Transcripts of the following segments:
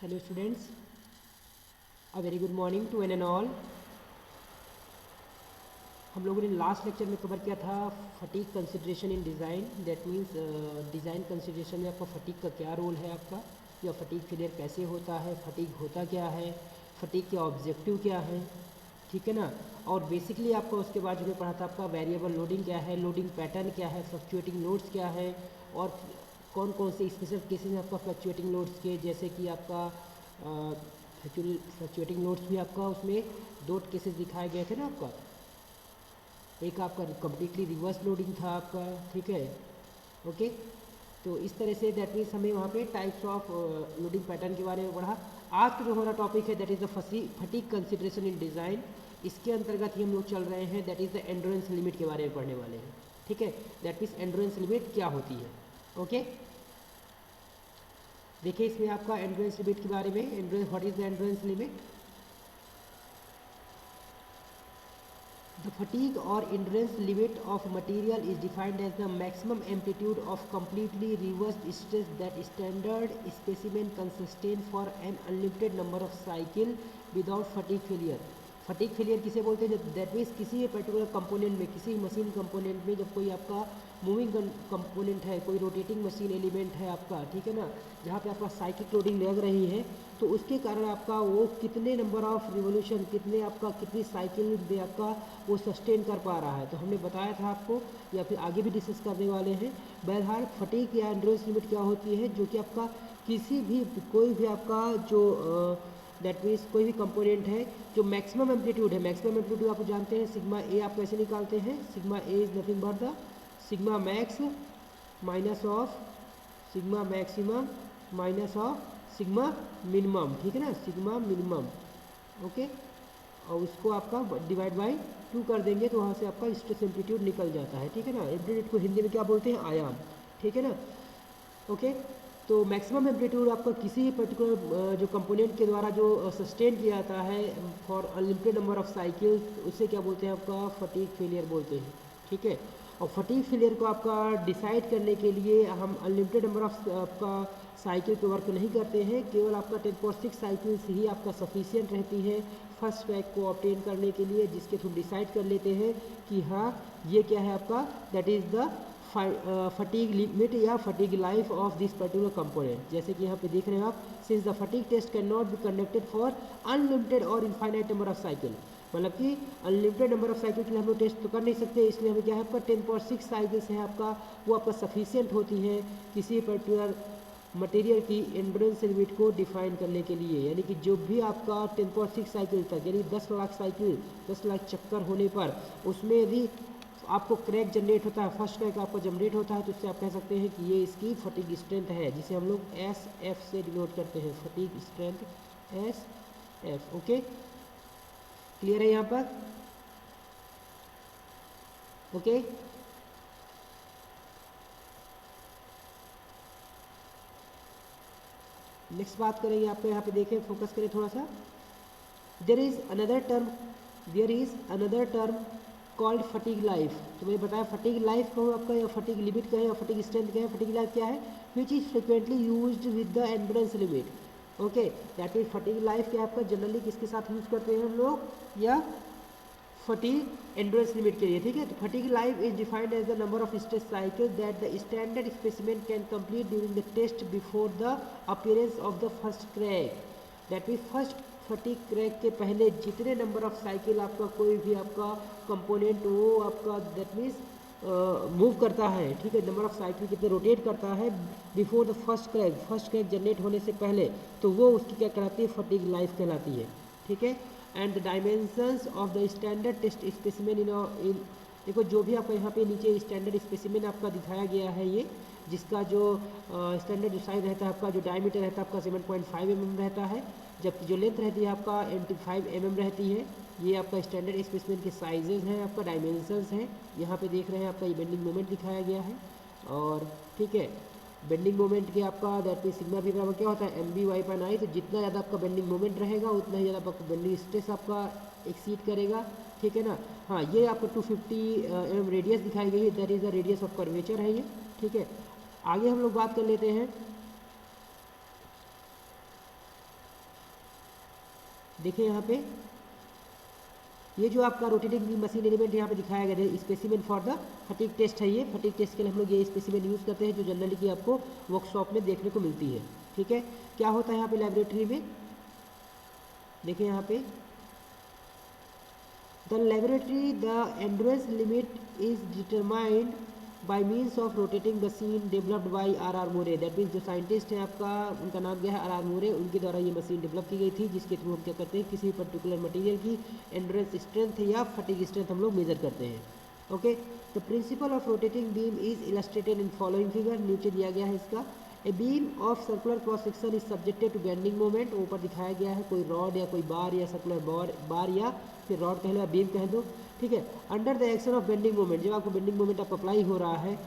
Hello students, a very good morning to one and all. हम लोगों ने last lecture में कवर किया था fatigue consideration in design. That means design consideration में आपका फटीक का क्या रोल है आपका, या फटीक फेलियर कैसे होता है, फटीक होता क्या है, फटीक के ऑब्जेक्टिव क्या है, ठीक है ना. और बेसिकली आपका उसके बाद जो मैं पढ़ा था आपका वेरिएबल लोडिंग क्या है, लोडिंग पैटर्न क्या है, फ्लक्चुएटिंग लोड्स क्या है, और कौन कौन से स्पेशल केसेस हैं आपका फ्लक्चुएटिंग लोड्स के, जैसे कि आपका फ्लक्चुएटिंग लोड्स भी आपका उसमें दो केसेस दिखाए गए थे ना आपका. एक आपका कम्प्लीटली रिवर्स लोडिंग था आपका, ठीक है. ओके, तो इस तरह से दैट मीन्स हमें वहाँ पे टाइप्स ऑफ लोडिंग पैटर्न के बारे में पढ़ा. आज का जो हमारा टॉपिक है that is the fatigue consideration in design. इसके अंतर्गत ही हम लोग चल रहे हैं that is the endurance limit के बारे में पढ़ने वाले हैं, ठीक है. दैट मीन्स एंड्योरेंस लिमिट क्या होती है. ओके, देखिए इसमें आपका एंड्योरेंस लिमिट के बारे में, endurance what is the endurance limit. The fatigue or endurance limit of material is defined as the maximum amplitude of completely reversed stress that standard specimen can sustain for an unlimited number of cycle without fatigue failure. Fatigue failure किसे बोलते हैं? That means किसी particular component में, किसी machine component में जब कोई आपका मूविंग कंपोनेंट है, कोई रोटेटिंग मशीन एलिमेंट है आपका, ठीक है ना, जहाँ पे आपका साइक्लिक लोडिंग लग रही है, तो उसके कारण आपका वो कितने नंबर ऑफ रिवोल्यूशन, कितनी साइकिल में आपका वो सस्टेन कर पा रहा है. तो हमने बताया था आपको, या फिर आगे भी डिस्कस करने वाले हैं. बहरहाल फटीक या एंड्योरेंस लिमिट क्या होती है, जो कि आपका किसी भी कोई भी आपका जो दैट मीन्स कोई भी कंपोनेंट है जो मैक्सिमम एम्पलीट्यूड है. मैक्सिमम एम्पलीट्यूड आप जानते हैं सिग्मा ए आप कैसे निकालते हैं. Sigma A is nothing but the sigma max minus of sigma maximum minus of sigma minimum, ठीक है ना, सिग्मा मिनिमम. ओके, और उसको आपका डिवाइड बाई 2 कर देंगे तो वहाँ से आपका स्ट्रेस एम्पलीट्यूड निकल जाता है, ठीक है ना. एम्पलीट्यूड को हिंदी में क्या बोलते हैं? आयाम, ठीक है ना. ओके, तो मैक्सिमम एम्पलीट्यूड आपका किसी पर्टिकुलर जो कंपोनेंट के द्वारा जो सस्टेन किया जाता है for unlimited number of cycle, उसे क्या बोलते हैं? आपका फटीग फेलियर बोलते हैं, ठीक है. और फटीग फेलियर को आपका डिसाइड करने के लिए हम अनलिमिटेड नंबर ऑफ आपका साइकिल पे वर्क नहीं करते हैं. केवल आपका 10.6 साइकिल्स ही आपका सफिशियंट रहती है फर्स्ट ट्रैक को ऑब्टेन करने के लिए, जिसके थ्रू डिसाइड कर लेते हैं कि हाँ ये क्या है आपका, that is the fatigue limit या fatigue life of this particular component. जैसे कि यहाँ पे देख रहे हैं आप, since the fatigue test can not be conducted for unlimited और इनफाइनाइट नंबर ऑफ साइकिल, मतलब कि अनलिमिटेड नंबर ऑफ साइकिल के लिए हम लोग टेस्ट तो कर नहीं सकते, इसलिए हमें क्या है आपका 10.6 साइकिल्स है आपका, वो आपका सफिशियंट होती है किसी पर्टिकुलर मटेरियल की एंड्योरेंस लिमिट को डिफाइन करने के लिए. यानी कि जो भी आपका 10.6 साइकिल तक, यानी 10 लाख साइकिल, 10 लाख चक्कर होने पर उसमें यदि आपको क्रैक जनरेट होता है, फर्स्ट क्रैक आपको जनरेट होता है, तो उससे आप कह सकते हैं कि ये इसकी फटीग स्ट्रेंथ है, जिसे हम लोग एस एफ से डिनोट करते हैं, fatigue strength S F. Okay, clear है यहाँ पर? ओके, नेक्स्ट बात करेंगे आपको, यहाँ पे देखें, फोकस करें थोड़ा सा. There is another term called fatigue life. तो मैंने बताया फटीग लाइफ कहूँ आपका, या फटीग लिमिट कहें, या फटीग स्ट्रेंथ कहें. फटीग लाइफ क्या है? Which is frequently used with the endurance limit. Okay, that mean fatigue life क्या आपका जनरली किसके साथ यूज करते हैं हम लोग, या फटीग एंड्योरेंस लिमिट के लिए, ठीक है. तो fatigue life is defined as the number of stress cycle that the standard specimen can complete during the test before the appearance of the first crack. That mean first fatigue crack के पहले जितने number of cycle आपका कोई भी आपका component वो आपका that means move करता है, ठीक है, नंबर ऑफ साइकिल कितने रोटेट करता है before the first crack generate होने से पहले, तो वो उसकी क्या कहलाती है? फटीग लाइफ कहलाती है, ठीक है. And the dimensions of the standard test specimen इन देखो, जो भी आपका यहाँ पे नीचे स्टैंडर्ड स्पेसिमेन आपका दिखाया गया है, ये जिसका जो स्टैंडर्ड जो साइज रहता है आपका, जो डायमीटर रहता है आपका 7.5 mm रहता है, जबकि जो लेंथ रहती है आपका 25 mm रहती है. ये आपका स्टैंडर्ड स्पेसिमेन के साइजेस हैं, आपका डायमेंशंस हैं. यहाँ पे देख रहे हैं आपका ये बेंडिंग मोमेंट दिखाया गया है, और ठीक है, बेंडिंग मोमेंट के आपका दैट मीन सिग्मा भी बराबर क्या होता है? MB/I. तो जितना ज़्यादा आपका बेंडिंग मोमेंट रहेगा उतना ही ज़्यादा आपका बेंडिंग स्ट्रेस आपका एक्सीड करेगा, ठीक है ना. हाँ, ये आपको 250 mm रेडियस दिखाई गई है, that is the radius of curvature है ये, ठीक है. आगे हम लोग बात कर लेते हैं देखिए यहाँ पे ये जो आपका रोटेटिंग बीम मशीन एलिमेंट यहाँ पे दिखाया गया है, specimen for the fatigue test है। ये फटीग टेस्ट के लिए हम लोग ये स्पेसिमेन यूज़ करते हैं, जो जनरली कि आपको वर्कशॉप में देखने को मिलती है। ठीक है, क्या होता है यहाँ पे लेबोरेटरी में, देखिए यहाँ पे the laboratory the endurance limit is determined by means of rotating machine developed by R Moore. That means जो साइंटिस्ट है आपका, उनका नाम क्या है, आर मोरे, उनके द्वारा ये मशीन डेवलप की गई थी, जिसके थ्रू हम क्या करते हैं, किसी पर्टिकुलर मटेरियल की एंड्योरेंस स्ट्रेंथ या फटीग स्ट्रेंथ हम लोग मेजर करते हैं। Okay, the principle of rotating beam is illustrated in following figure, नीचे दिया गया है इसका। A beam of circular cross section is subjected to bending moment, ऊपर दिखाया गया है कोई रॉड या कोई बार या सर्कुलर बार या फिर रॉड कह लो या बीम कह दो। ठीक है, under the action of bending moment, जब आपको बेंडिंग मोमेंट आप अप्लाई हो रहा है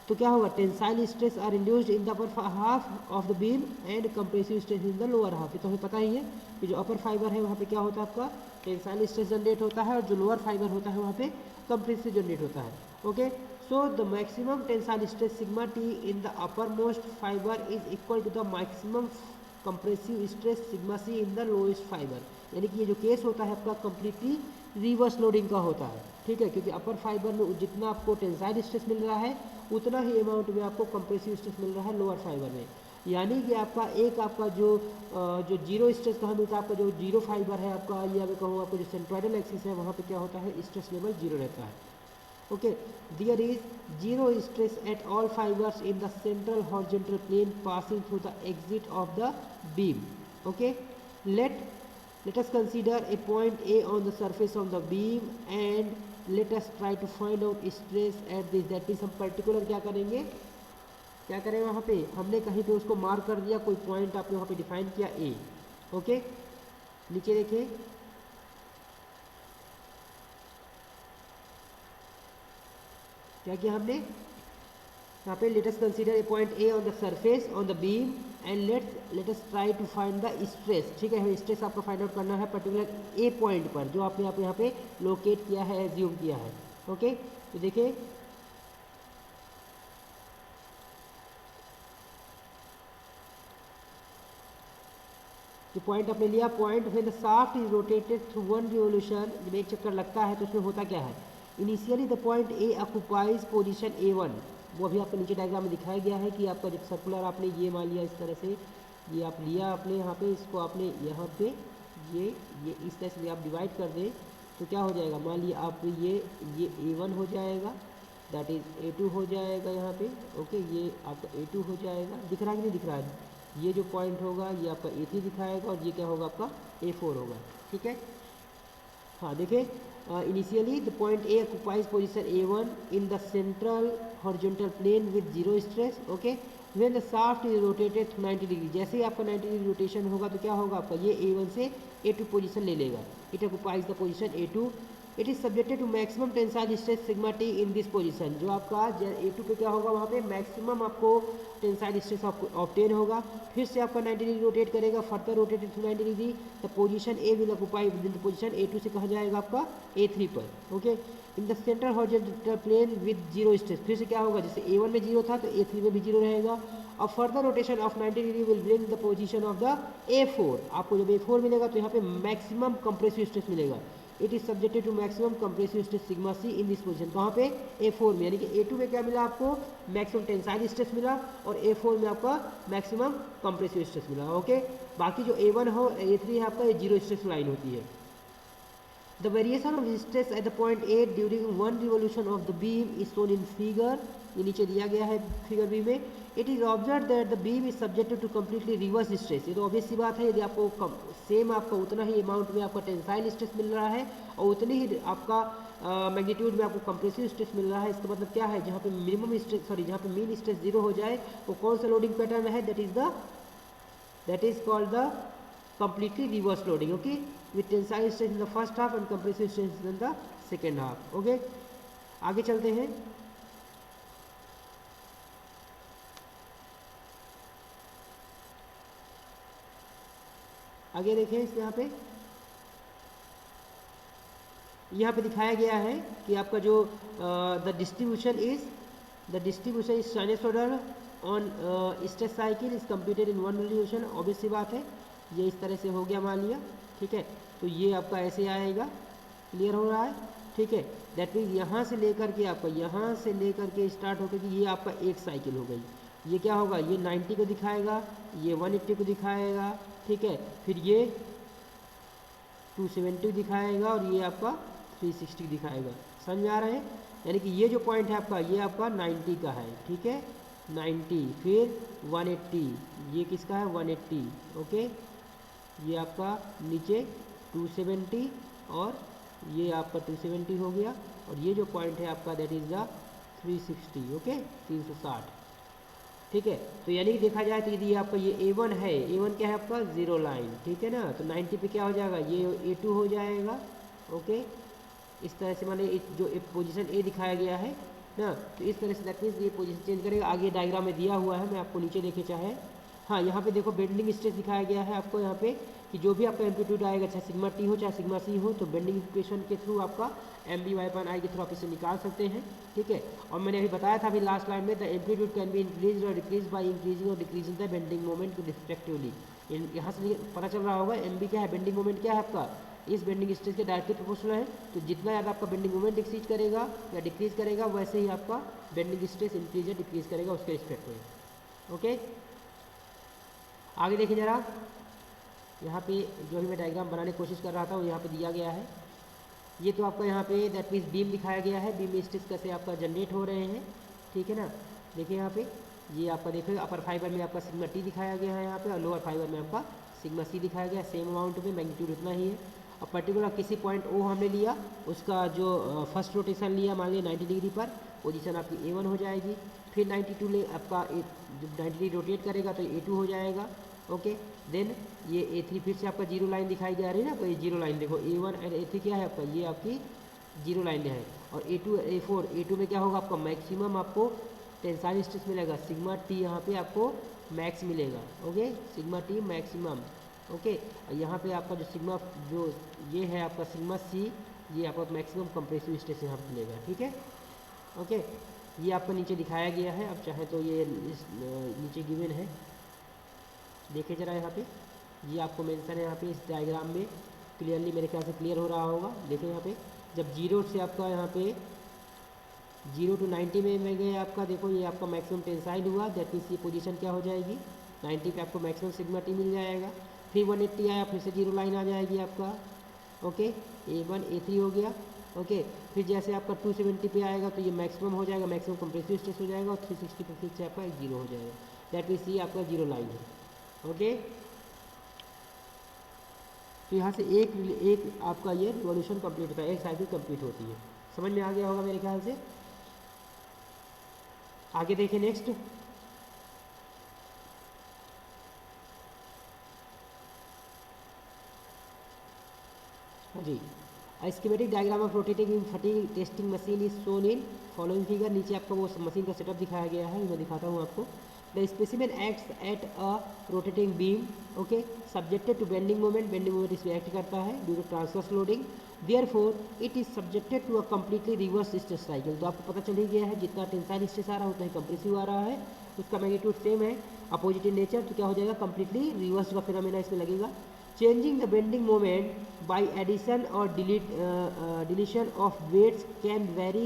तो क्या होगा, tensile stress are induced in the upper half of the beam and compressive stress in the lower half. ये तो हमें पता ही है कि जो अपर फाइबर है वहाँ पे क्या होता है, आपका टेंसाइल स्ट्रेस जनरेट होता है, और जो लोअर फाइबर होता है वहाँ पे कंप्रेसिव जनरेट होता है। Okay, so the maximum tensile stress sigma t in the uppermost fiber is equal to the maximum compressive stress sigma c in the lowest fiber। यानी कि ये जो केस होता है आपका कंप्लीटली रिवर्स लोडिंग का होता है। ठीक है, क्योंकि अपर फाइबर में जितना आपको टेंसाइल स्ट्रेस मिल रहा है उतना ही अमाउंट में आपको कंप्रेसिव स्ट्रेस मिल रहा है लोअर फाइबर में। यानी कि आपका एक आपका जो जीरो स्ट्रेस कहाँ मिलता है, आपका जो जीरो फाइबर है आपका, या मैं कहूँ आपको जो सेंट्रोइडल एक्सिस है वहाँ पे क्या होता है, स्ट्रेस लेवल जीरो रहता है। Okay, there is zero stress at all fibers in the central horizontal plane passing through the exit of the beam. Okay, let us consider a point A on the surface of the beam and let us try to find out stress at this। that means हम particular क्या करेंगे, क्या करें, वहाँ पे हमने कहीं पे उसको मार्क कर दिया, कोई पॉइंट आपने वहाँ पे डिफाइन किया A। ओके, नीचे देखिए क्या किया हमने यहाँ पे, let us consider a point A on the surface on the beam and let us try to find the stress. ठीक है, हमें स्ट्रेस आपको फाइंड आउट करना है पर्टिकुलर ए पॉइंट पर, जो आपने यहाँ पे लोकेट किया है, एज्यूम किया है। ओके, तो देखिए जो पॉइंट आपने लिया, point when the shaft is rotated through one revolution, जब एक चक्कर लगता है तो उसमें होता क्या है, initially the point A occupies position A1। वो अभी आपको नीचे डायग्राम में दिखाया गया है कि आपका जब सर्कुलर आपने ये मान लिया इस तरह से, ये आप लिया आपने यहाँ पे, इसको आपने यहाँ पे ये इस तरह से आप डिवाइड कर दें तो क्या हो जाएगा, मान लिया आप ये A1 हो जाएगा, दैट इज A2 हो जाएगा यहाँ पे। ओके, ये आपका A2 हो जाएगा, दिख रहा है कि नहीं दिख रहा है, ये जो पॉइंट होगा ये आपका A3 दिखाएगा, और ये क्या होगा आपका A4 होगा। ठीक है, हाँ देखिए, initially the point A occupies position A1 in the central horizontal plane with zero stress। okay, when the shaft is rotated 90 degree, जैसे ही आपका 90 डिग्री रोटेशन होगा तो क्या होगा, आपका ये A1 से A2 पोजीशन ले लेगा। It occupies the position A2। It is subjected to maximum tensile stress sigma T in this position. जो आपका A2 पे क्या होगा, वहाँ पे मैक्सिमम आपको टेंसाइल स्ट्रेस ऑब्टेन होगा। फिर से आपका 90 डिग्री रोटेट करेगा, further rotated to 90 degree, the position A will occupy with the position A2 से कहा जाएगा आपका A3 पर। Okay, in the central horizontal plane with zero stress, फिर से क्या होगा, जैसे A1 में जीरो था तो A3 में भी जीरो रहेगा। और further rotation of 90 degree will bring the position of the A4। आपको जब A4 मिलेगा तो यहाँ पे मैक्सिमम कंप्रेसिव स्ट्रेस मिलेगा। It is subjected to maximum compressive stress sigma C in this position. कहाँ पे, A4 में, यानी कि A2 में क्या मिला आपको, मैक्सिमम टेंसाइल स्ट्रेस मिला, और A4 में आपका मैक्सिमम कंप्रेसिव स्ट्रेस मिला। ओके, बाकी जो A1 हो, A3 है आपका, ये जीरो स्ट्रेस लाइन होती है। The variation of stress at the point A during one revolution of the beam is shown in figure। ये नीचे दिया गया है फिगर बी में। It is observe that the beam is subjected to completely reverse stress. ये तो obvious सी बात है, यदि आपको सेम आपका उतना ही अमाउंट में आपका टेंसाइल स्ट्रेस मिल रहा है और उतनी ही आपका मैग्नीट्यूड में आपको कंप्रेसिव स्ट्रेस मिल रहा है, इसका मतलब क्या है, जहाँ पे मिनिमम स्ट्रेस जहाँ पे मीन स्ट्रेस जीरो हो जाए वो कौन सा लोडिंग पैटर्न है, that is called the completely reverse loading। okay, with tensile stress in the first half and compressive stress in the second half। okay, आगे चलते हैं। आगे देखें, इस यहाँ पे दिखाया गया है कि आपका जो the distribution is sinusoidal on stress cycle is computed in one revolution. Obvious सी बात है, ये इस तरह से हो गया मान लिया, ठीक है। तो ये आपका ऐसे आएगा, क्लियर हो रहा है, ठीक है। दैट मीन्स यहाँ से लेकर के आपका यहाँ से लेकर के स्टार्ट होकर के ये आपका एक साइकिल हो गई। ये क्या होगा, ये 90 को दिखाएगा, ये 180 को दिखाएगा, ठीक है। फिर ये 270 दिखाएगा और ये आपका 360 दिखाएगा। समझ में आ रहा है? यानी कि ये जो पॉइंट है आपका, ये आपका 90 का है, ठीक है, 90, फिर 180, ये किसका है 180, ओके। ये आपका नीचे 270 और ये आपका 270 हो गया, और ये जो पॉइंट है आपका दैट इज़ द 360, ओके, 360, ठीक है। तो यानी कि देखा जाए तो यदि आपका ये A1 है, A1 क्या है आपका 0 लाइन, ठीक है ना। तो 90 पे क्या हो जाएगा, ये A2 हो जाएगा, ओके। इस तरह से माने जो पोजीशन A दिखाया गया है ना, तो इस तरह से दैट मीन्स ये पोजीशन चेंज करेगा। आगे डायग्राम में दिया हुआ है, मैं आपको नीचे देखे चाहे, हाँ यहाँ पे देखो बेंडिंग स्ट्रेस दिखाया गया है आपको यहाँ पे, कि जो भी आपका एम्पलीट्यूड आएगा, चाहे सिग्मा टी हो चाहे सिग्मा सी हो, तो बेंडिंग इक्वेशन के थ्रू आपका MB/I के थ्रू आप इसे निकाल सकते हैं, ठीक है। और मैंने अभी बताया था अभी लास्ट लाइन में, the amplitude can be increase और डिक्रीज बाय इंक्रीजिंग और decreasing the bending moment respectively. यहाँ से पता चल रहा होगा MB क्या है, बेंडिंग मोमेंट क्या है आपका, इस बेंडिंग स्ट्रेस के डायरेक्टली प्रोपोर्शनल है। तो जितना ज़्यादा आपका बेंडिंग मोमेंट एक्सीज करेगा या डिक्रीज करेगा, वैसे ही आपका बेंडिंग स्ट्रेस इंक्रीज या डिक्रीज करेगा उसके रिस्पेक्ट में, ओके। आगे देखिए जरा, यहाँ पे जो भी मैं डायग्राम बनाने की कोशिश कर रहा था वो यहाँ पे दिया गया है। ये तो आपका यहाँ पे दैट मीन्स बीम दिखाया गया है, बीम में स्ट्रेस कैसे आपका जनरेट हो रहे हैं, ठीक है ना। देखिए यहाँ पे ये आपका देखिए अपर फाइबर में आपका सिग्मा टी दिखाया गया है यहाँ पे, और लोअर फाइबर में आपका सिग्मा सी दिखाया गया है। सेम अमाउंट में मैग्नीट्यूड उतना ही है। और पर्टिकुलर किसी पॉइंट O हमने लिया, उसका जो फर्स्ट रोटेशन लिया मान लिया 90 डिग्री पर, पोजीशन आपकी A1 हो जाएगी। फिर 92 ले आपका जब 90 डिग्री रोटेट करेगा तो A2 हो जाएगा, ओके। देन ये A3 फिर से आपका जीरो लाइन दिखाई जा रही है ना, तो ये जीरो लाइन देखो A1 और A3 क्या है आपका, ये आपकी जीरो लाइन है। और A2 A4 A2 में क्या होगा आपका मैक्सिमम आपको टेंसाइल स्ट्रेस मिलेगा, सिग्मा टी यहाँ पे आपको मैक्स मिलेगा, okay, sigma T maximum, okay. यहाँ पे आपका जो सिग्मा जो ये है आपका सिग्मा सी, ये आपका मैक्सिमम कंप्रेसिव स्ट्रेस यहाँ पर मिलेगा, ठीक है, ओके। ये आपको नीचे दिखाया गया है, अब चाहे तो ये नीचे गिवन है, देखिए जरा यहाँ पे, ये आपको मेंशन है यहाँ पे इस डायग्राम में क्लियरली, मेरे ख्याल से क्लियर हो रहा होगा। देखिए यहाँ पे जब 0 से आपका यहाँ पे 0 to 90 में गए आपका, देखो ये आपका मैक्सिमम टेंसाइल हुआ, दैट मीन्स ये पोजीशन क्या हो जाएगी 90 पे आपको मैक्सिमम सिग्मा टी मिल जाएगा। फिर 180 आया, फिर से जीरो लाइन आ जाएगी आपका, ओके, A1 A3 हो गया, ओके। फिर जैसे आपका 270 पे आएगा तो ये मैक्सिमम हो जाएगा, मैक्सिमम कंप्रेसिव स्ट्रेस हो जाएगा, और 360 पे फिर से आपका एक जीरो हो जाएगा, दैट मीन्स ये आपका जीरो लाइन है, ओके। तो यहाँ से एक आपका ये रिवॉल्यूशन कंप्लीट होता है, एक साइकिल कंप्लीट होती है। समझ में आ गया होगा मेरे ख्याल से। आगे देखिए नेक्स्ट, हाँ जी, schematic diagram of rotating fatigue testing machine is shown in following figure. नीचे आपको वो मशीन का सेटअप दिखाया गया है, मैं दिखाता हूँ आपको। The specimen acts at a rotating beam, okay, subjected to bending moment, bending moment इस पर एक्ट करता है due to transverse loading, therefore it is subjected to a completely reverse stress cycle. तो आपको पता चल ही गया है, जितना टेंसाइल स्ट्रेस आ रहा है उतना ही कंप्रेसिव आ रहा है, उसका मैग्नीट्यूड सेम है, अपोजिट इन नेचर, तो क्या हो जाएगा कंप्लीटली रिवर्स का फिनोमेना इसमें लगेगा। Changing the bending moment by addition or deletion of weights can vary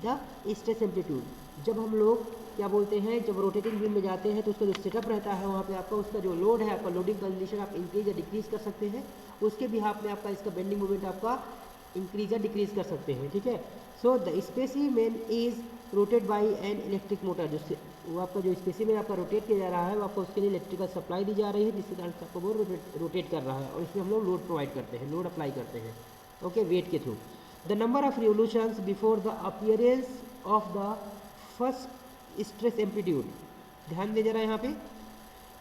the stress amplitude. जब हम लोग क्या बोलते हैं, जब रोटेटिंग बीम में जाते हैं तो उसका जो सेटअप रहता है वहाँ पे आपका उसका जो लोड है, आपका लोडिंग कंडीशन आप इंक्रीज या डिक्रीज कर सकते हैं, उसके बिहाफ में आपका इसका बेंडिंग मोमेंट आपका इंक्रीज या डिक्रीज कर सकते हैं, ठीक है। So the specimen is rotate by an electric motor, जो वो आपका जो स्पेसिमेन आपका रोटेट किया जा रहा है वो आपको उसके लिए इलेक्ट्रिकल सप्लाई दी जा रही है, जिसके कारण आपको वो रोटेट कर रहा है, और इसमें हम लोग लोड प्रोवाइड करते हैं, लोड अप्लाई करते हैं, ओके, वेट के through. The number of revolutions before the appearance of the first stress amplitude, ध्यान दे जरा यहाँ पे,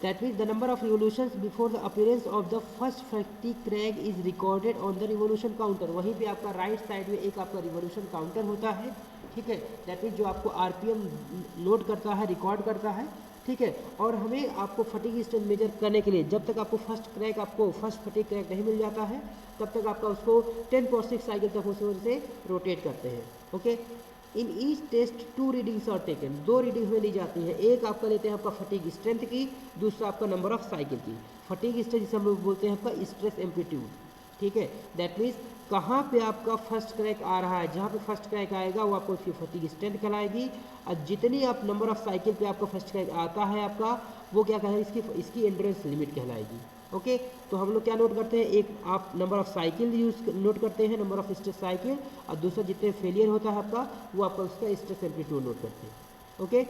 that means the number of revolutions before the appearance of the first fatigue crack is recorded on the revolution counter. वहीं पे आपका right side में एक आपका रिवोल्यूशन काउंटर होता है, ठीक है, दैट मीन्स जो आपको आरपीएम नोट करता है, रिकॉर्ड करता है, ठीक है। और हमें आपको फटीग स्ट्रेस मेजर करने के लिए जब तक आपको फर्स्ट फटीग क्रैक नहीं मिल जाता है तब तक आपका उसको 10/6 साइकिल तक उस से रोटेट करते हैं, okay. In each test 2 readings are taken, 2 readings में ली जाती है। एक आपका लेते हैं आपका फटीग स्ट्रेंथ की, दूसरा आपका नंबर ऑफ साइकिल की। फटीग स्ट्रेंथ जिसे हम लोग बोलते हैं आपका स्ट्रेस एम्पलीट्यूड, ठीक है। दैट मीन्स कहाँ पे आपका फर्स्ट क्रैक आ रहा है, जहाँ पे फर्स्ट क्रैक आएगा वो आपको उसकी फटीग स्ट्रेंथ कहलाएगी, और जितनी आप नंबर ऑफ साइकिल पे आपका फर्स्ट क्रैक आता है आपका, वो क्या कहलाएगी, इसकी एंड्योरेंस लिमिट कहलाएगी। ओके, तो हम लोग क्या नोट करते हैं, एक आप number of cycle use note करते हैं, नंबर ऑफ स्ट्रेस साइकिल, और दूसरा जितने फेलियर होता है आपका वो आपका उसका स्ट्रेस एम्पलीट्यूड नोट करते हैं। ओके,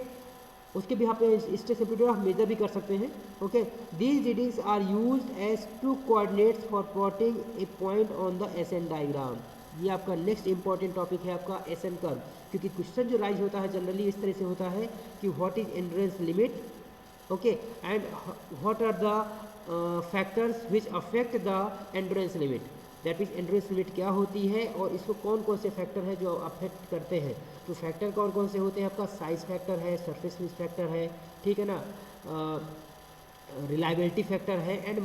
उसके भी यहाँ पे स्ट्रेस एम्पलीट्यूड आप मेजर भी कर सकते हैं। Okay, these readings are used as two coordinates for plotting a point on the SN diagram. ये आपका नेक्स्ट इंपॉर्टेंट टॉपिक है आपका एसएन कर्व, क्योंकि क्वेश्चन जो राइज होता है जनरली इस तरह से होता है कि what is endurance limit, okay, and what are the factors which affect the endurance limit. That means endurance limit क्या होती है और इसको कौन कौन से फैक्टर है जो अफेक्ट करते हैं। तो फैक्टर कौन कौन से होते हैं आपका, साइज फैक्टर है, सरफेस फिनिश फैक्टर है, ठीक है ना, रिलायबिलिटी फैक्टर है, एंड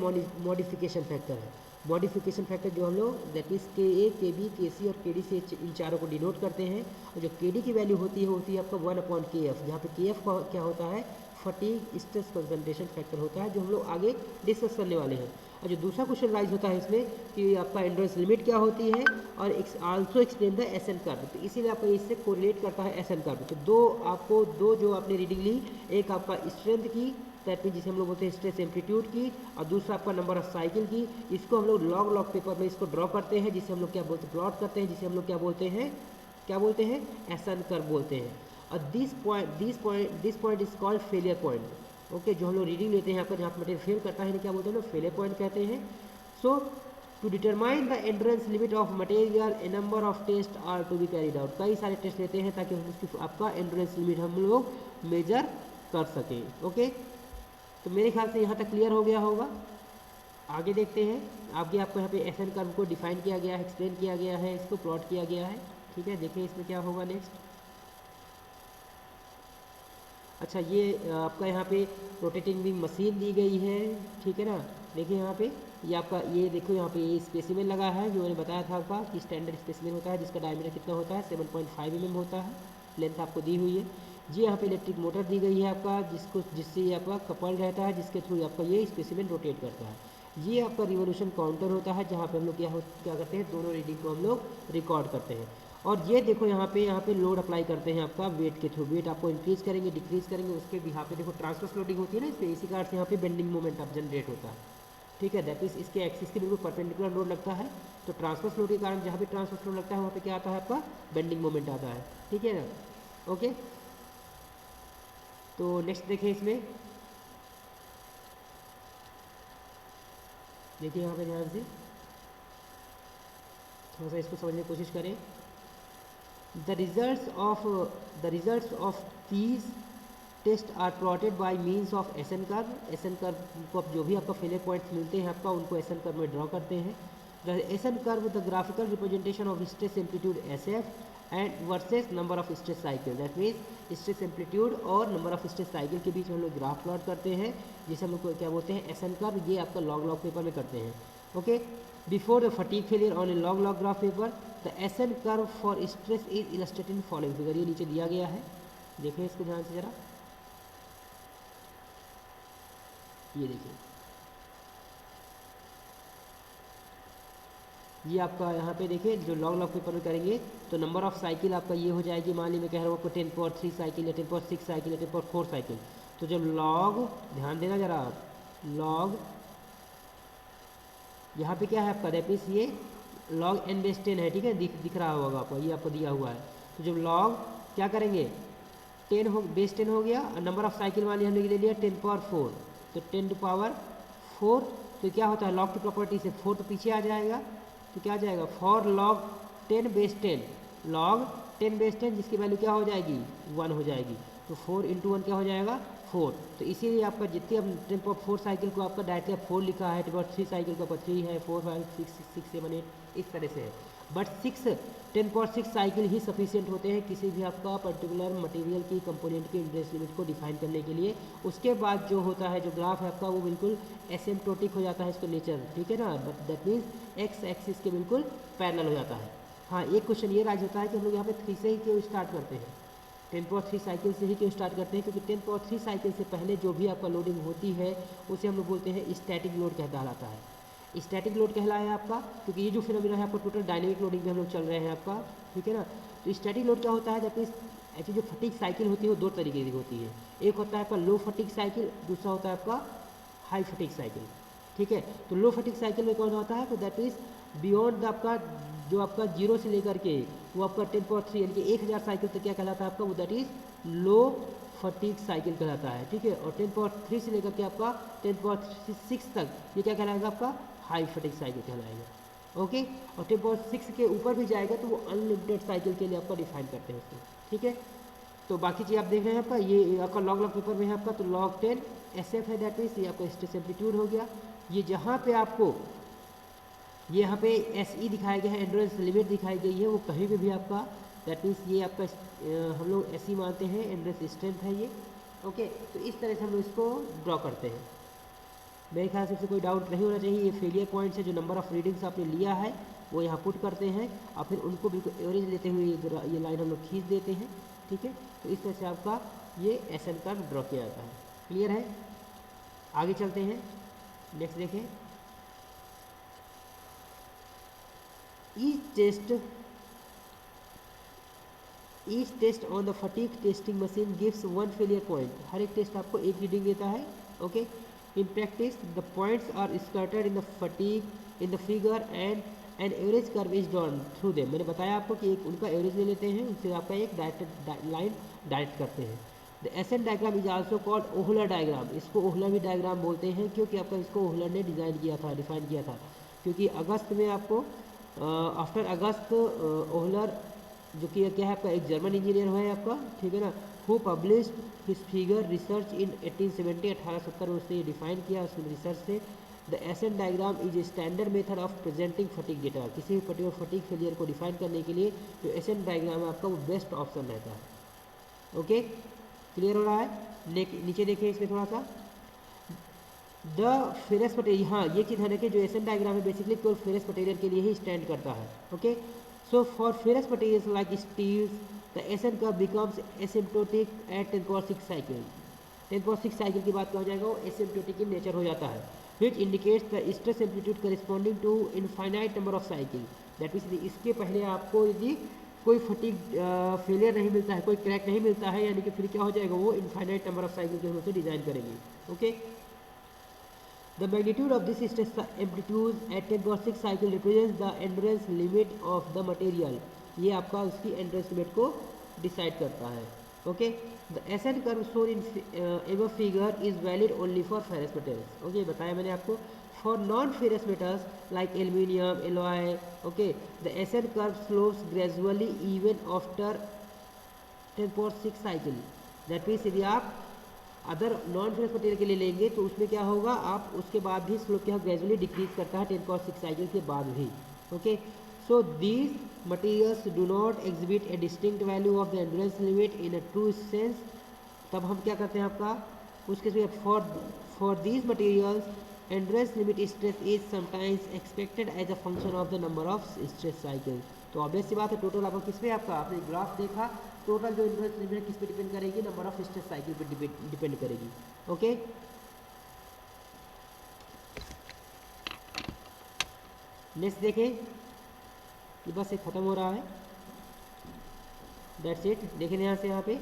मॉडिफिकेशन फैक्टर है। मॉडिफिकेशन फैक्टर जो हम लोग दैट मीन्स के ए, के बी, के सी और के डी से इन चारों को डिनोट करते हैं। और जो के डी की वैल्यू होती है आपका 1/kf, जहाँ पे के एफ क्या होता है, फटीग स्ट्रेस कंसंट्रेशन फैक्टर होता है, जो हम लोग आगे डिस्कस करने वाले हैं। और जो दूसरा क्वेश्चन राइज होता है इसमें कि आपका एंड्योरेंस लिमिट क्या होती है, और also explain the SN curve, तो इसीलिए आपका इससे कोरिलेट करता है एसएन कर्व। तो दो जो आपने रीडिंग ली, एक आपका स्ट्रेंथ की, दैट मीन जिसे हम लोग बोलते हैं स्ट्रेस एम्पलीट्यूड की, और दूसरा आपका नंबर ऑफ साइकिल की। इसको हम लोग लॉग पेपर में इसको ड्रॉ करते हैं, जिसे हम लोग क्या बोलते हैं, प्लॉट करते हैं, जिसे हम लोग क्या बोलते हैं एसएन कर्व बोलते हैं। और this point is called failure point. Okay, जो हम लोग रीडिंग लेते हैं यहाँ पर, जहाँ पर मटेरियल फेल करता है, क्या बोलते हैं, फेलियर पॉइंट कहते हैं। So to determine the endurance limit of material a number of test are to be carried out. कई सारे टेस्ट लेते हैं ताकि हम उसकी आपका एंड्योरेंस लिमिट हम लोग मेजर कर सकें। ओके, तो मेरे ख्याल से यहाँ तक क्लियर हो गया होगा। आगे देखते हैं, आगे आपको यहाँ पे एसएन कर्व को डिफाइन किया गया है, एक्सप्लेन किया गया है, इसको प्लॉट किया गया है, ठीक है। देखिए इसमें क्या होगा नेक्स्ट। अच्छा, ये आपका यहाँ पे रोटेटिंग मशीन दी गई है, ठीक है ना। देखिए यहाँ पे ये आपका, ये देखो यहाँ पे ये स्पेसिमेन लगा है, जो मैंने बताया था आपका कि स्टैंडर्ड स्पेसिमेन होता है, जिसका डायमीटर कितना होता है, 7.5 mm होता है, लेंथ आपको दी हुई है। जी, यहाँ पे इलेक्ट्रिक मोटर दी गई है आपका, जिससे ये आपका कपल रहता है, जिसके थ्रू आपका ये स्पेसिमेन रोटेट करता है। ये आपका रिवोल्यूशन काउंटर होता है, जहाँ पे हम लोग क्या करते हैं, दोनों रीडिंग को हम लोग रिकॉर्ड करते हैं। और ये देखो यहाँ पे लोड अप्लाई करते हैं आपका वेट के थ्रू, वेट आपको इंक्रीज करेंगे, डिक्रीज करेंगे, उसके भी यहाँ पे देखो ट्रांसवर्स लोडिंग होती है ना, इसमें इसी कारण से यहाँ पे बेंडिंग मोमेंट आप जनरेट होता है, ठीक है। दैट मीन्स इसके एक्सिस के बिल्कुल परपेंडिकुलर लोड लगता है, तो ट्रांसवर्स लोड के कारण जहाँ भी ट्रांसवर्स लोड लगता है वहाँ पे क्या आता है आपका बेंडिंग मोमेंट आता है, ठीक है ना। ओके, तो नेक्स्ट देखिए इसमें, देखिए यहाँ पे ध्यान से थोड़ा सा इसको समझने की कोशिश करें। The results of these tests are plotted by means of SN curve। SN curve को अब जो भी आपका फेलियर पॉइंट्स मिलते हैं आपका, उनको SN curve में ड्रॉ करते हैं। The SN curve the graphical representation of stress amplitude SF and versus number of stress cycle। That means stress amplitude और number of stress cycle के बीच में हम लोग ग्राफ प्लॉट करते हैं, जिसे हम लोग क्या बोलते हैं, SN curve। ये आपका लॉग पेपर में करते हैं। Okay, before the fatigue failure on a log graph paper, the SN curve for stress is illustrated in following figure। ये नीचे दिया गया है, देखिए इसको ध्यान से जरा, ये देखिए, ये आपका यहाँ पे देखिए जो लॉग पेपर में करेंगे तो नंबर ऑफ साइकिल आपका ये हो जाएगी, मान ली मैं कह रहा हूँ आपको 10⁻³ साइकिल या 10⁻6 साइकिल या 10⁻4 साइकिल। तो जब लॉग, ध्यान देना जरा आप, लॉग यहाँ पे क्या है आपका, दैट मीन्स ये log n/10 है, ठीक है, दिख रहा होगा आपको, ये आपको दिया हुआ है। तो जब log क्या करेंगे, 10 हो गया, और नंबर ऑफ साइकिल मान लिया हमने ले लिया 10⁻4, तो 10⁻4, तो क्या होता है लॉग की प्रॉपर्टी से 4 तो पीछे आ जाएगा, तो क्या आ जाएगा, फॉर log 10/10, log 10/10 जिसकी वैल्यू क्या हो जाएगी, 1 हो जाएगी। तो 4 × 1 क्या हो जाएगा, 4। तो इसीलिए आपका जितने अब 10⁻4 साइकिल को आपका डायरेक्टली 4 लिखा है, 10⁻3 साइकिल को 3 है, 4 5 6 7 8 इस तरह से है। बट 10⁻6 साइकिल ही सफिशिएंट होते हैं किसी भी आपका पर्टिकुलर मटेरियल की कंपोनेंट की एंड्योरेंस लिमिट को डिफाइन करने के लिए। उसके बाद जो होता है, जो ग्राफ है आपका, वो बिल्कुल एसिम्प्टोटिक हो जाता है इसका नेचर, ठीक है ना, but that means x axis के बिल्कुल पैरेलल हो जाता है। हाँ, एक क्वेश्चन ये राइज होता है कि हम लोग यहाँ पे 3 से ही क्यों स्टार्ट करते हैं, 10⁻³ साइकिल से ही क्यों स्टार्ट करते हैं, क्योंकि 10⁻³ साइकिल से पहले जो भी आपका लोडिंग होती है उसे हम लोग बोलते हैं स्टैटिक लोड कहलाता है। स्टैटिक लोड कहलाया आपका, क्योंकि ये जो फिनोमिना है आपका टोटल डायनेमिक लोडिंग में हम लोग चल रहे हैं आपका, ठीक है ना। तो स्टैटिक लोड क्या होता है, दैट मीन्स एक्चुअली जो फटीग साइकिल होती है वो 2 तरीके की होती है। एक होता है आपका लो फटीग साइकिल, दूसरा होता है आपका हाई फटीग साइकिल, ठीक है। तो लो फटीग साइकिल में कौन होता है, तो दैट मीन्स बियॉन्ड आपका जो आपका 0 से लेकर के वो आपका 10⁻³ यानी कि 1000 साइकिल तक क्या कहलाता है आपका, वो that is low fatigue cycle कहलाता है, ठीक है। और 10⁻³ से लेकर के आपका 10⁻6 तक ये क्या कहलाएगा आपका हाई फटीग साइकिल कहलाएगा, ओके। और 10⁻6 के ऊपर भी जाएगा तो वो अनलिमिटेड साइकिल के लिए आपका डिफाइन करते हैं उसको, ठीक है। तो बाकी चीज़ आप देख रहे हैं आपका, ये आपका लॉग पेपर में है आपका, तो log 10 SF है, दैट मीन्स ये आपका स्ट्रेस एम्पलीट्यूड हो गया। ये जहाँ पे आपको ये यहाँ पे SE दिखाया गया है, एंड्योरेंस लिमिट दिखाई गई है, वो कहीं पे भी आपका दैट मीन्स ये आपका हम लोग SE मानते हैं, एंड्योरेंस स्ट्रेंथ है ये, ओके। तो इस तरह से हम लोग इसको ड्रॉ करते हैं। मेरे ख्याल से कोई डाउट नहीं होना चाहिए। ये फेलियर पॉइंट्स है, जो नंबर ऑफ रीडिंग्स आपने लिया है वो यहाँ पुट करते हैं और फिर उनको बिल्कुल एवरेज लेते हुए ये लाइन हम लोग खींच देते हैं, ठीक है। तो इस तरह से आपका ये SN कर्व ड्रॉ किया जाता है। क्लियर है, आगे चलते हैं, नेक्स्ट देखें। Each test on the fatigue testing machine gives one failure point. हर एक टेस्ट आपको एक रीडिंग देता है, okay. In practice, the points are scattered in the fatigue in the figure and an average curve is drawn through them. मैंने बताया आपको कि एक उनका एवरेज ले लेते हैं, उससे आपका एक लाइन डायरेक्ट करते हैं। The SN diagram is also called Wohler diagram. इसको ओहलर भी डायग्राम बोलते हैं, क्योंकि आपका इसको ओहलर ने डिज़ाइन किया था, डिफाइन किया था। क्योंकि अगस्त में आपको आफ्टर अगस्त ओहलर जो कि क्या है आपका एक जर्मन इंजीनियर है आपका, ठीक है ना, who published his figure research इन 1870, 1870 में उसने ये डिफाइन किया उसने रिसर्च से। The SN diagram is a standard method of presenting fatigue data. किसी भी पर्टिकुलर फटीग फेलियर को डिफाइन करने के लिए जो SN डायग्राम है आपका वो बेस्ट ऑप्शन रहता है, ओके। क्लियर हो रहा है, नीचे देखिए इसमें थोड़ा सा द फेरस मटेरियल, हाँ ये चीज़ है ना कि जो SN डायग्राम है बेसिकली केवल फेरस मटेरियल के लिए ही स्टैंड करता है, okay. So for ferrous materials like steels, the SN curve becomes asymptotic at 10⁻6 cycle. 10⁻6 cycle की बात कहा जाएगा वो asymptotic in nature हो जाता है, which indicates the stress amplitude corresponding to infinite number of cycle. That means इसके पहले आपको यदि कोई फटीग फेलियर नहीं मिलता है, कोई क्रैक नहीं मिलता है, यानी कि फिर क्या हो जाएगा वो इनफाइनाइट नंबर ऑफ साइकिल के हम उसे डिजाइन करेंगे, okay. The magnitude of this stress amplitude at 10⁻6 cycle represents the endurance limit of the material. ये आपका उसकी endurance limit को डिसाइड करता है, okay. The SN curve shown in above figure is valid only for ferrous metals. Okay, बताया मैंने आपको। For non-ferrous metals like aluminium, alloy, okay, the SN curve slopes gradually even after 10⁻6 cycle. That means यदि आप other non ferrous material के लिए लेंगे तो उसमें क्या होगा, आप उसके बाद भी स्लोप क्या ग्रेजुअली डिक्रीज करता है 10⁻6 साइकिल के बाद भी, okay. So these materials do not exhibit a distinct value of the endurance limit in a true sense. तब हम क्या करते हैं आपका उसके लिए for these materials endurance limit stress is sometimes expected as a function of the number of stress cycle. तो obvious सी बात है, टोटल आपका किस पे आपका आपने ग्राफ देखा, टोटल जो एंड्योरेंस लिमिट किस पे डिपेंड करेगी, नंबर ऑफ स्ट्रेस साइकिल पे डिपेंड करेगी, ओके। नेक्स्ट देखें, ये बस ये खत्म हो रहा है, दैट्स इट। देखें यहाँ से यहाँ पे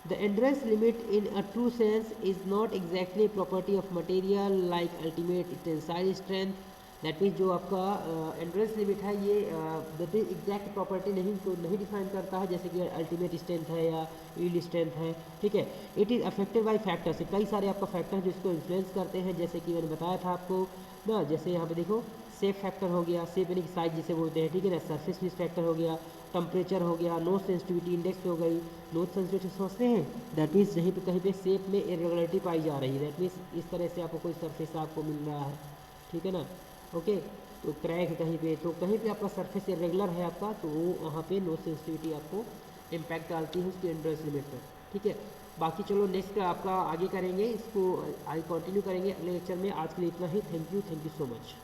The endurance limit in a true sense is not exactly a property of material like ultimate tensile strength. That means जो आपका एंड्योरेंस लिमिट है ये एग्जैक्ट प्रॉपर्टी नहीं डिफाइन करता है, जैसे कि अल्टीमेट स्ट्रेंथ है या यील्ड स्ट्रेंथ है, ठीक है। It is affected by factors, कई सारे आपका फैक्टर हैं जो इसको इन्फ्लुएंस करते हैं, जैसे कि मैंने बताया था आपको ना, जैसे यहाँ पे देखो सेफ फैक्टर हो गया, सेफ यानी कि साइज जिसे बोलते हैं, ठीक है ना, सरफेस फिनिश फैक्टर हो गया, टेम्परेचर हो गया, नोज सेंसिटिविटी इंडेक्स हो गई। नोज सेंसिटिविटी समझते हैं, दैट मीन्स जहीं पे कहीं पे शेप में इरेगुलरिटी पाई जा रही है, दैट मीन्स इस तरह से आपको कोई सरफेस आपको मिल रहा है, ठीक है ना, ओके। तो क्रैक कहीं पे आपका सरफेस इरेगुलर है आपका, तो वो वहाँ पे नोज सेंसिटिविटी आपको इम्पैक्ट डालती है उसकी एंड्योरेंस लिमिट पर, ठीक है। बाकी चलो नेक्स्ट आपका आगे करेंगे, इसको आगे कंटिन्यू करेंगे अगले लेक्चर में। आज के लिए इतना ही, थैंक यू सो मच।